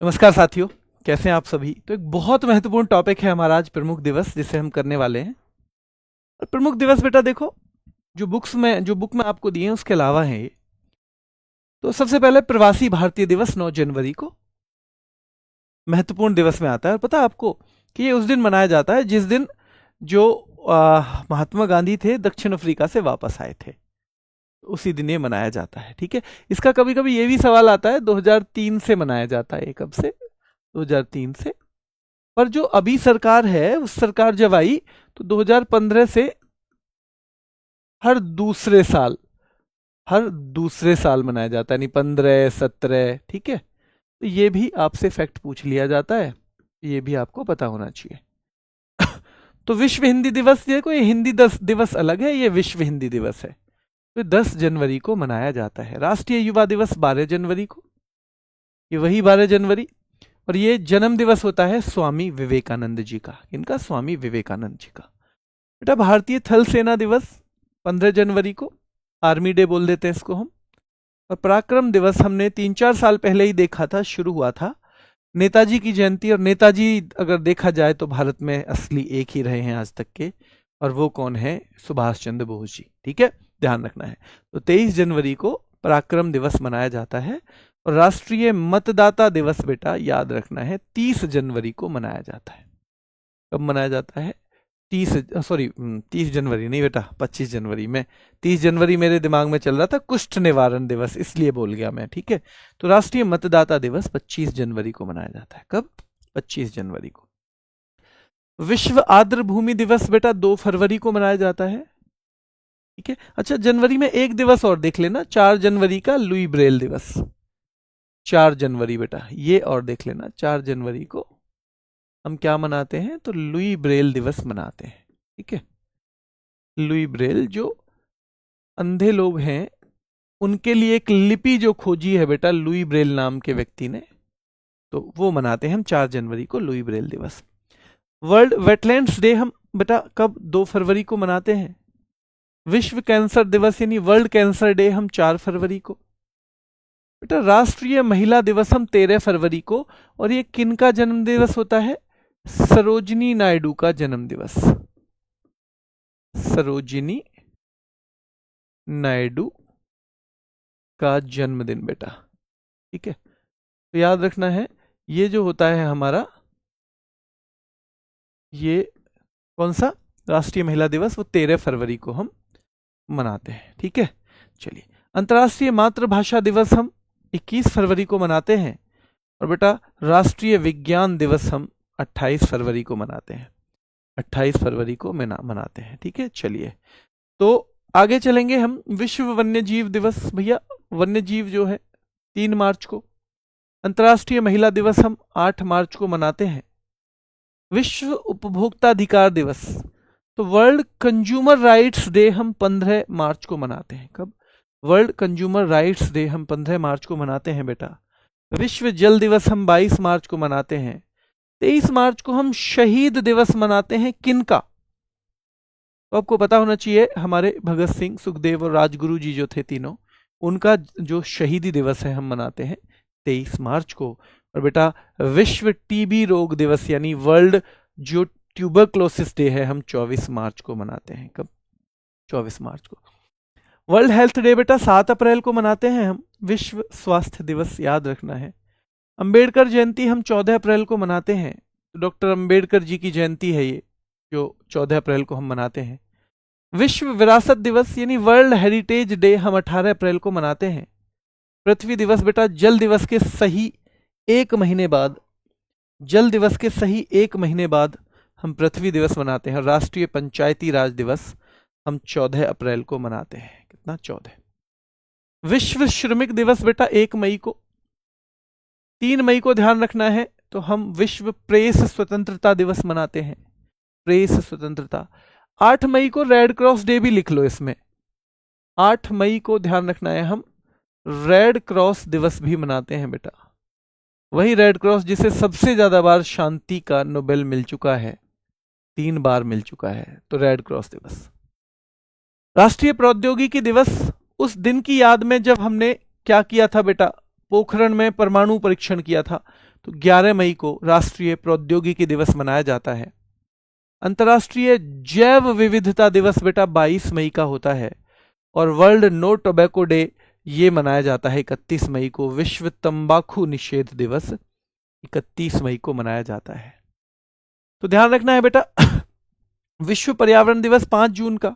नमस्कार साथियों, कैसे हैं आप सभी। तो एक बहुत महत्वपूर्ण टॉपिक है हमारा आज, प्रमुख दिवस, जिसे हम करने वाले हैं। और प्रमुख दिवस बेटा देखो, जो बुक में आपको दिए हैं उसके अलावा है ये। तो सबसे पहले प्रवासी भारतीय दिवस 9 जनवरी को महत्वपूर्ण दिवस में आता है। और पता है आपको कि ये उस दिन मनाया जाता है जिस दिन जो महात्मा गांधी थे दक्षिण अफ्रीका से वापस आए थे, उसी दिन ये मनाया जाता है। ठीक है। इसका कभी कभी ये भी सवाल आता है 2003 से मनाया जाता है, कब से? 2003 से। पर जो अभी सरकार है, उस सरकार जब आई तो 2015 से हर दूसरे साल हर दूसरे साल मनाया जाता है, यानी 15, 17। ठीक है। तो ये भी आपसे फैक्ट पूछ लिया जाता है, ये भी आपको पता होना चाहिए। तो विश्व हिंदी दिवस, ये कोई हिंदी दिवस अलग है, ये विश्व हिंदी दिवस है। तो 10 जनवरी को मनाया जाता है। राष्ट्रीय युवा दिवस 12 जनवरी को, ये वही 12 जनवरी। और ये जन्म दिवस होता है स्वामी विवेकानंद जी का। इनका स्वामी विवेकानंद जी का। बेटा भारतीय थल सेना दिवस 15 जनवरी को, आर्मी डे बोल देते हैं इसको हम। और पराक्रम दिवस हमने 3-4 साल पहले ही देखा था, शुरू हुआ था नेताजी की जयंती। और नेताजी अगर देखा जाए तो भारत में असली एक ही रहे हैं आज तक के, और वो कौन है? सुभाष चंद्र बोस जी। ठीक है, ध्यान रखना है। तो 23 जनवरी को पराक्रम दिवस मनाया जाता है। और राष्ट्रीय मतदाता दिवस बेटा याद रखना है 30 जनवरी को मनाया जाता है। कब मनाया जाता है? 30 जनवरी नहीं बेटा, 25 जनवरी में। 30 जनवरी मेरे दिमाग में चल रहा था कुष्ठ निवारण दिवस, इसलिए बोल गया मैं। ठीक है। तो राष्ट्रीय मतदाता दिवस 25 जनवरी को मनाया जाता है। कब? 25 जनवरी को। विश्व आर्द्र भूमि दिवस बेटा 2 फरवरी को मनाया जाता है। ठीक है। अच्छा, जनवरी में एक दिवस और देख लेना, 4 जनवरी का लुई ब्रेल दिवस। 4 जनवरी बेटा ये और देख लेना, 4 जनवरी को हम क्या मनाते हैं? तो लुई ब्रेल दिवस मनाते हैं। ठीक है। लुई ब्रेल जो अंधे लोग हैं उनके लिए एक लिपि जो खोजी है बेटा लुई ब्रेल नाम के व्यक्ति ने, तो वो मनाते हैं हम 4 जनवरी को, लुई ब्रेल दिवस। वर्ल्ड वेटलैंड्स डे हम बेटा कब? 2 फरवरी को मनाते हैं। विश्व कैंसर दिवस यानी वर्ल्ड कैंसर डे हम 4 फरवरी को। बेटा राष्ट्रीय महिला दिवस हम 13 फरवरी को। और ये किनका जन्म दिवस होता है? सरोजिनी नायडू का जन्म दिवस। सरोजिनी नायडू का जन्मदिन बेटा। ठीक है। तो याद रखना है, ये जो होता है हमारा, ये कौन सा राष्ट्रीय महिला दिवस, वो 13 फरवरी को हम मनाते हैं। ठीक है। चलिए, अंतर्राष्ट्रीय मातृभाषा दिवस हम 21 फरवरी को मनाते हैं। और बेटा राष्ट्रीय विज्ञान दिवस हम 28 फरवरी को मनाते हैं। 28 फरवरी को मनाते हैं। ठीक है। चलिए, तो आगे चलेंगे हम। विश्व वन्य जीव दिवस भैया, वन्य जीव जो है 3 मार्च को। अंतर्राष्ट्रीय महिला दिवस हम 8 मार्च को मनाते हैं। विश्व उपभोक्ता अधिकार दिवस, तो वर्ल्ड कंज्यूमर राइट्स डे हम 15 मार्च को मनाते हैं। कब? वर्ल्ड कंज्यूमर राइट्स डे हम 15 मार्च को मनाते हैं बेटा। विश्व जल दिवस हम 22 मार्च को मनाते हैं। 23 मार्च को हम शहीद दिवस मनाते हैं। किनका? तो आपको पता होना चाहिए, हमारे भगत सिंह, सुखदेव और राजगुरु जी जो थे तीनों, उनका जो शहीदी दिवस है हम मनाते हैं 23 मार्च को। और बेटा विश्व टीबी रोग दिवस यानी वर्ल्ड जो ट्यूबरक्लोसिस डे है हम 24 मार्च को मनाते हैं। कब? 24 मार्च को। वर्ल्ड हेल्थ डे बेटा 7 अप्रैल को मनाते हैं हम। विश्व स्वास्थ्य दिवस याद रखना है। अंबेडकर जयंती हम 14 अप्रैल को मनाते हैं। तो डॉक्टर अंबेडकर जी की जयंती है ये, जो 14 अप्रैल को हम मनाते हैं। विश्व विरासत दिवस यानी वर्ल्ड हेरिटेज डे हम 18 अप्रैल को मनाते हैं। पृथ्वी दिवस बेटा जल दिवस के सही 1 महीने बाद, जल दिवस के सही 1 महीने बाद हम पृथ्वी दिवस मनाते हैं। राष्ट्रीय पंचायती राज दिवस हम 14 अप्रैल को मनाते हैं। कितना? 14। विश्व श्रमिक दिवस बेटा 1 मई को। 3 मई को ध्यान रखना है, तो हम विश्व प्रेस स्वतंत्रता दिवस मनाते हैं। प्रेस स्वतंत्रता। 8 मई को रेड क्रॉस डे भी लिख लो इसमें। 8 मई को ध्यान रखना है, हम रेड क्रॉस दिवस भी मनाते हैं बेटा। वही रेड क्रॉस जिसे सबसे ज्यादा बार शांति का नोबेल मिल चुका है, 3 बार मिल चुका है। तो रेड क्रॉस दिवस। राष्ट्रीय प्रौद्योगिकी दिवस, उस दिन की याद में जब हमने क्या किया था बेटा, पोखरण में परमाणु परीक्षण किया था, तो 11 मई को राष्ट्रीय प्रौद्योगिकी दिवस मनाया जाता है। अंतर्राष्ट्रीय जैव विविधता दिवस बेटा 22 मई का होता है। और वर्ल्ड नो टोबैको डे ये मनाया जाता है 31 मई को। विश्व तंबाकू निषेध दिवस 31 मई को मनाया जाता है। तो ध्यान रखना है बेटा विश्व पर्यावरण दिवस 5 जून का,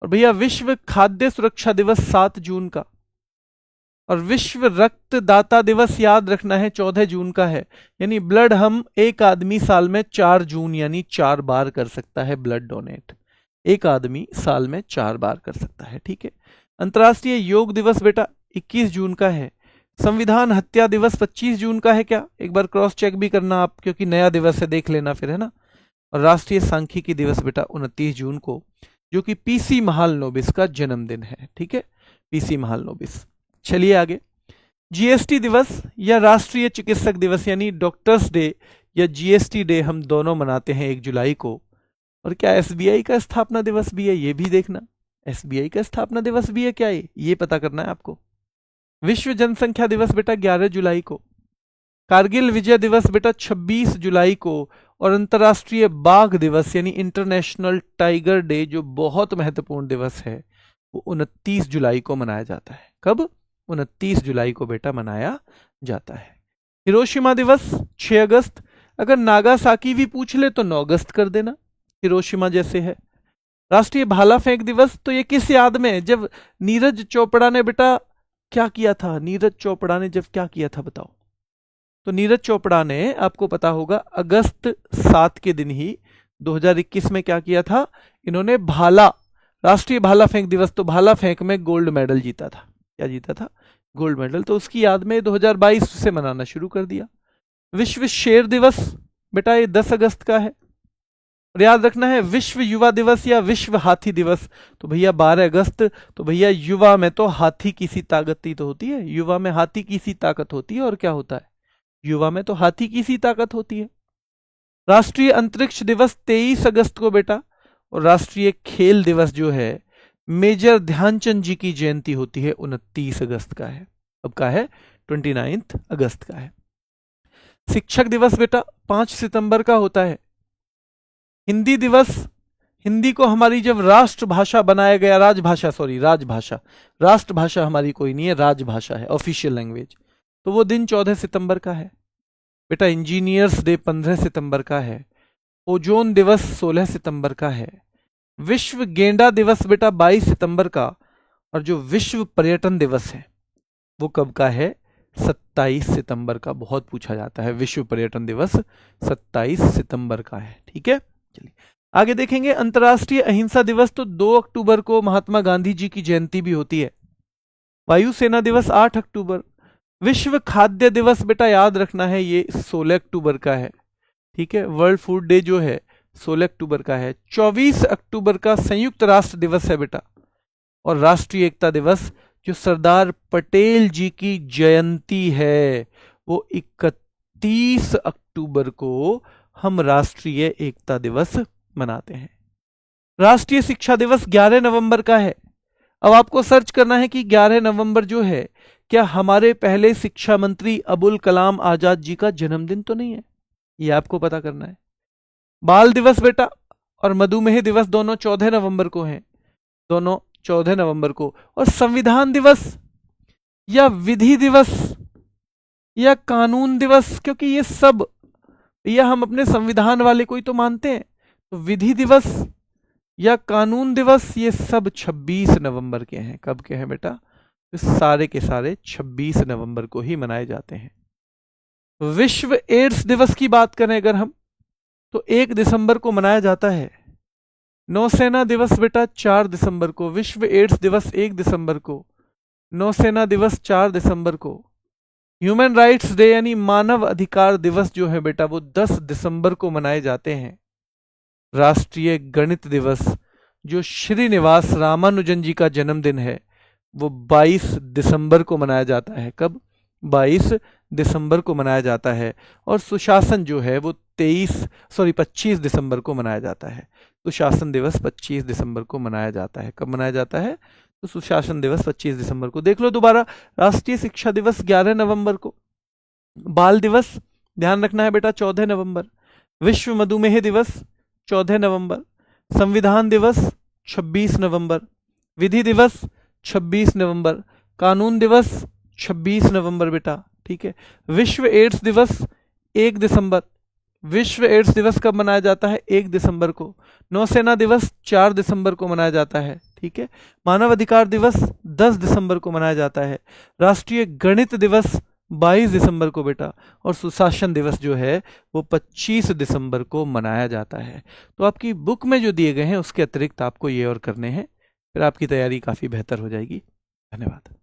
और भैया विश्व खाद्य सुरक्षा दिवस 7 जून का, और विश्व रक्तदाता दिवस याद रखना है 14 जून का है। यानी ब्लड हम एक आदमी साल में 4 जून यानी 4 बार कर सकता है ब्लड डोनेट, एक आदमी साल में 4 बार कर सकता है, ठीक है। अंतर्राष्ट्रीय योग दिवस बेटा 21 जून का है। संविधान हत्या दिवस 25 जून का है क्या, एक बार क्रॉस चेक भी करना आप, क्योंकि नया दिवस है, देख लेना फिर, है ना। और राष्ट्रीय सांख्यिकी दिवस बेटा 29 जून को, जो कि पीसी महालनोबिस का जन्मदिन है, ठीक है, पीसी महालनोबिस। चलिए आगे, जीएसटी दिवस या राष्ट्रीय चिकित्सक दिवस यानी डॉक्टर्स डे या जीएसटी डे हम दोनों मनाते हैं 1 जुलाई को। और क्या एसबीआई का स्थापना दिवस भी है, ये भी देखना, एसबीआई का स्थापना दिवस भी है क्या, ये पता करना है आपको। विश्व जनसंख्या दिवस बेटा 11 जुलाई को। कारगिल विजय दिवस बेटा 26 जुलाई को। और अंतर्राष्ट्रीय बाघ दिवस यानी इंटरनेशनल टाइगर डे, जो बहुत महत्वपूर्ण दिवस है, वो 29 जुलाई को मनाया जाता है। कब? 29 जुलाई को बेटा मनाया जाता है। हिरोशिमा दिवस 6 अगस्त। अगर नागासाकी भी पूछ ले तो 9 अगस्त कर देना, हिरोशिमा जैसे है। राष्ट्रीय भाला फेंक दिवस, तो ये किस याद में, जब नीरज चोपड़ा ने बेटा क्या किया था, नीरज चोपड़ा ने जब क्या किया था बताओ। तो नीरज चोपड़ा ने, आपको पता होगा, अगस्त 7 के दिन ही 2021 में क्या किया था, इन्होंने भाला, राष्ट्रीय भाला फेंक दिवस, तो भाला फेंक में गोल्ड मेडल जीता था। क्या जीता था? Gold medal. तो उसकी याद में 2022 से मनाना शुरू कर दिया। विश्व शेर दिवस बेटा ये 10 अगस्त का है। और याद रखना है विश्व युवा दिवस या विश्व हाथी दिवस, तो भैया 12 अगस्त। तो भैया युवा में तो हाथी की सी ताकत ही तो होती है, युवा में हाथी की सी ताकत होती है। और क्या होता है, युवा में तो हाथी की सी ताकत होती है। राष्ट्रीय अंतरिक्ष दिवस 23 अगस्त को बेटा। और राष्ट्रीय खेल दिवस जो है, मेजर ध्यानचंद जी की जयंती होती है, 29 अगस्त का है। अब का है? 29 अगस्त का है। शिक्षक दिवस बेटा 5 सितंबर का होता है। हिंदी दिवस, हिंदी को हमारी जब राष्ट्रभाषा बनाया गया, राजभाषा, सॉरी राजभाषा, राष्ट्रभाषा हमारी कोई नहीं है, राजभाषा है, ऑफिशियल लैंग्वेज, तो वो दिन 14 सितंबर का है बेटा। इंजीनियर्स डे 15 सितंबर का है। ओजोन दिवस 16 सितंबर का है। विश्व गेंडा दिवस बेटा 22 सितंबर का। और जो विश्व पर्यटन दिवस है वो कब का है? 27 सितंबर का। बहुत पूछा जाता है, विश्व पर्यटन दिवस 27 सितंबर का है, ठीक है। चलिए आगे देखेंगे। अंतर्राष्ट्रीय अहिंसा दिवस, तो 2 अक्टूबर को महात्मा गांधी जी की जयंती भी होती है। वायुसेना दिवस 8 अक्टूबर। विश्व खाद्य दिवस बेटा याद रखना है ये 16 अक्टूबर का है, ठीक है। वर्ल्ड फूड डे जो है 16 अक्टूबर का है। 24 अक्टूबर का संयुक्त राष्ट्र दिवस है बेटा। और राष्ट्रीय एकता दिवस, जो सरदार पटेल जी की जयंती है, वो 31 अक्टूबर को हम राष्ट्रीय एकता दिवस मनाते हैं। राष्ट्रीय शिक्षा दिवस 11 नवंबर का है। अब आपको सर्च करना है कि 11 नवंबर जो है, क्या हमारे पहले शिक्षा मंत्री अबुल कलाम आजाद जी का जन्मदिन तो नहीं है? ये आपको पता करना है। बाल दिवस बेटा और मधुमेह दिवस दोनों 14 नवंबर को हैं, दोनों 14 नवंबर को। और संविधान दिवस या विधि दिवस या कानून दिवस, क्योंकि ये सब, या हम अपने संविधान वाले को ही तो मानते हैं, तो विधि दिवस या कानून दिवस ये सब 26 नवंबर के हैं। कब के हैं बेटा? तो सारे के सारे 26 नवंबर को ही मनाए जाते हैं। विश्व एड्स दिवस की बात करें अगर हम, तो 1 दिसंबर को मनाया जाता है। नौसेना दिवस बेटा 4 दिसंबर को। विश्व एड्स दिवस 1 दिसंबर को। नौसेना दिवस 4 दिसंबर को। ह्यूमन राइट्स डे यानी मानव अधिकार दिवस जो है बेटा, वो 10 दिसंबर को मनाए जाते हैं। राष्ट्रीय गणित दिवस, जो श्रीनिवास रामानुजन जी का जन्मदिन है, वो 22 दिसंबर को मनाया जाता है। कब? 22 दिसंबर को मनाया जाता है। और सुशासन जो है वो 25 दिसंबर को मनाया जाता है। सुशासन दिवस 25 दिसंबर को मनाया जाता है। कब मनाया जाता है? तो सुशासन दिवस 25 दिसंबर को। देख लो दोबारा, राष्ट्रीय शिक्षा दिवस 11 नवंबर को। बाल दिवस ध्यान रखना है बेटा 14 नवंबर। विश्व मधुमेह दिवस 14 नवंबर। संविधान दिवस 26 नवंबर। विधि दिवस 26 नवंबर। कानून दिवस 26 नवंबर बेटा, ठीक है। विश्व एड्स दिवस 1 दिसंबर। विश्व एड्स दिवस कब मनाया जाता है? 1 दिसंबर को। नौसेना दिवस 4 दिसंबर को मनाया जाता है, ठीक है। मानव अधिकार दिवस 10 दिसंबर को मनाया जाता है। राष्ट्रीय गणित दिवस 22 दिसंबर को बेटा, और सुशासन दिवस जो है वो 25 दिसंबर को मनाया जाता है। तो आपकी बुक में जो दिए गए हैं उसके अतिरिक्त आपको ये और करने हैं, फिर आपकी तैयारी काफ़ी बेहतर हो जाएगी। धन्यवाद।